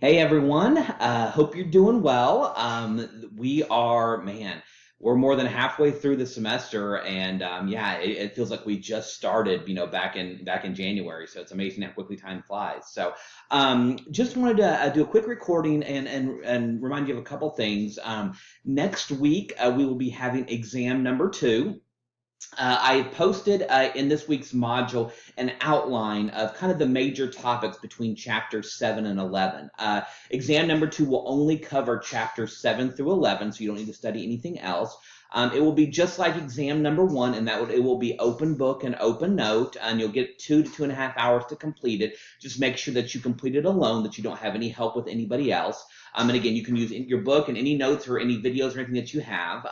Hey everyone, hope you're doing well. We're more than halfway through the semester, and yeah, it feels like we just started, back in January. So it's amazing how quickly time flies. So, just wanted to do a quick recording and remind you of a couple things. Next week we will be having exam number two. I posted in this week's module an outline of kind of the major topics between chapters 7 and 11. Exam number two will only cover chapters 7 through 11, so you don't need to study anything else. It will be just like exam number one, and it will be open book and open note, and you'll get 2 to 2.5 hours to complete it. Just make sure that you complete it alone, that you don't have any help with anybody else. And again, you can use your book and any notes or any videos or anything that you have.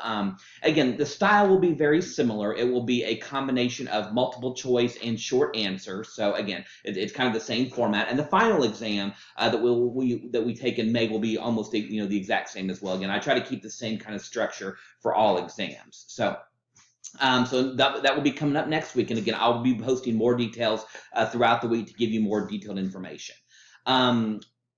Again, the style will be very similar. It will be a combination of multiple choice and short answer. So again, it's kind of the same format. And the final exam that we take in May will be almost the exact same as well. Again, I try to keep the same kind of structure for all exams. So that will be coming up next week. And again, I'll be posting more details throughout the week to give you more detailed information.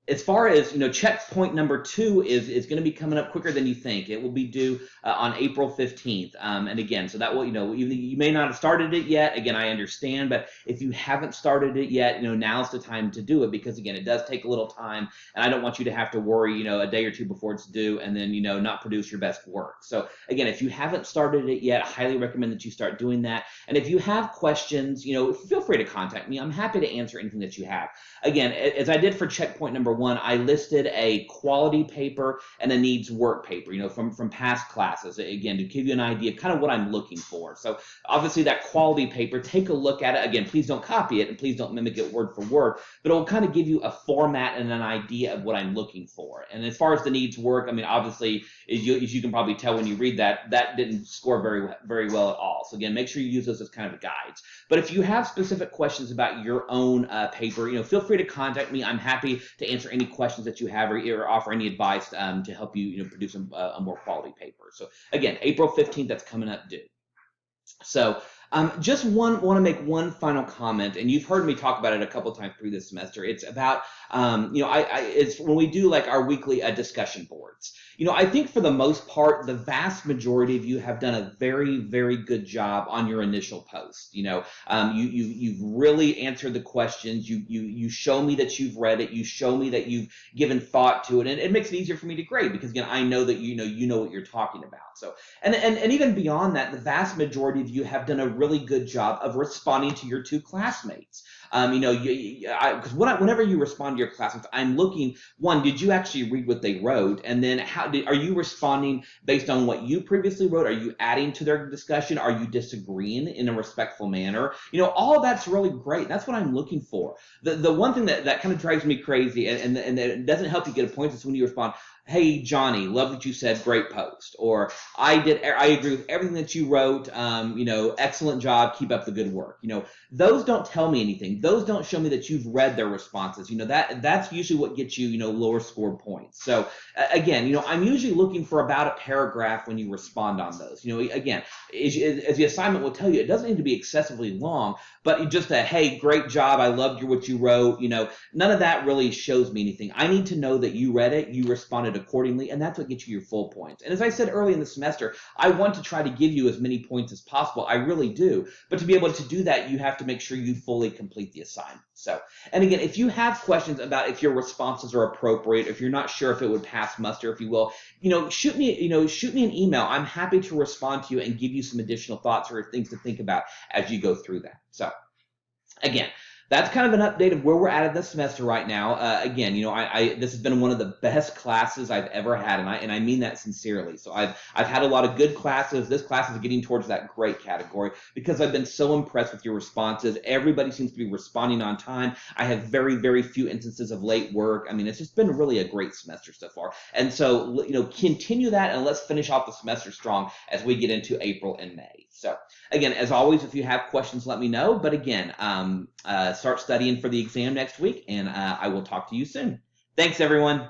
As far as checkpoint number two is going to be coming up quicker than you think. It will be due on April 15th. And again, so that will you may not have started it yet. Again, I understand, but if you haven't started it yet, now's the time to do it, because again, it does take a little time, and I don't want you to have to worry a day or two before it's due and then not produce your best work. So again, if you haven't started it yet, I highly recommend that you start doing that. And if you have questions, feel free to contact me. I'm happy to answer anything that you have. Again, as I did for checkpoint number one, I listed a quality paper and a needs work paper, from past classes, again, to give you an idea of kind of what I'm looking for. So obviously that quality paper, take a look at it. Again, please don't copy it and please don't mimic it word for word, but it will kind of give you a format and an idea of what I'm looking for. And as far as the needs work, I mean, obviously, as you can probably tell when you read that didn't score very well at all. So again, make sure you use those as kind of guides. But if you have specific questions about your own paper, feel free to contact me. I'm happy to answer any questions that you have or offer any advice to help you, produce a more quality paper. So again, April 15th, that's coming up due. So just want to make one final comment, and you've heard me talk about it a couple of times through this semester. It's about, it's when we do like our weekly discussion boards. I think for the most part, the vast majority of you have done a very, very good job on your initial post. You've really answered the questions. You show me that you've read it. You show me that you've given thought to it, and it makes it easier for me to grade, because again, I know that you know what you're talking about. So, and even beyond that, the vast majority of you have done a really good job of responding to your two classmates. Because whenever you respond to your classmates, I'm looking, one, did you actually read what they wrote? And then are you responding based on what you previously wrote? Are you adding to their discussion? Are you disagreeing in a respectful manner? All of that's really great. That's what I'm looking for. The one thing that kind of drives me crazy and it doesn't help you get a point is when you respond, "Hey, Johnny, love what you said, great post," or I agree with everything that you wrote, excellent job, keep up the good work. Those don't tell me anything. Those don't show me that you've read their responses. That's usually what gets you, lower scored points. So again, I'm usually looking for about a paragraph when you respond on those. Again, as the assignment will tell you, it doesn't need to be excessively long, but just hey, great job, I loved what you wrote. None of that really shows me anything. I need to know that you read it, you responded accordingly, and that's what gets you your full points. And as I said early in the semester, I want to try to give you as many points as possible. I really do. But to be able to do that, you have to make sure you fully complete the assignment. So, and again, if you have questions about if your responses are appropriate, if you're not sure if it would pass muster, if you will, shoot me an email. I'm happy to respond to you and give you some additional thoughts or things to think about as you go through that. So, again, that's kind of an update of where we're at in this semester right now. Again, this has been one of the best classes I've ever had, and I mean that sincerely. So I've had a lot of good classes. This class is getting towards that great category because I've been so impressed with your responses. Everybody seems to be responding on time. I have very, very few instances of late work. I mean, it's just been really a great semester so far. And so, continue that, and let's finish off the semester strong as we get into April and May. So again, as always, if you have questions, let me know. But again, start studying for the exam next week, and I will talk to you soon. Thanks, everyone.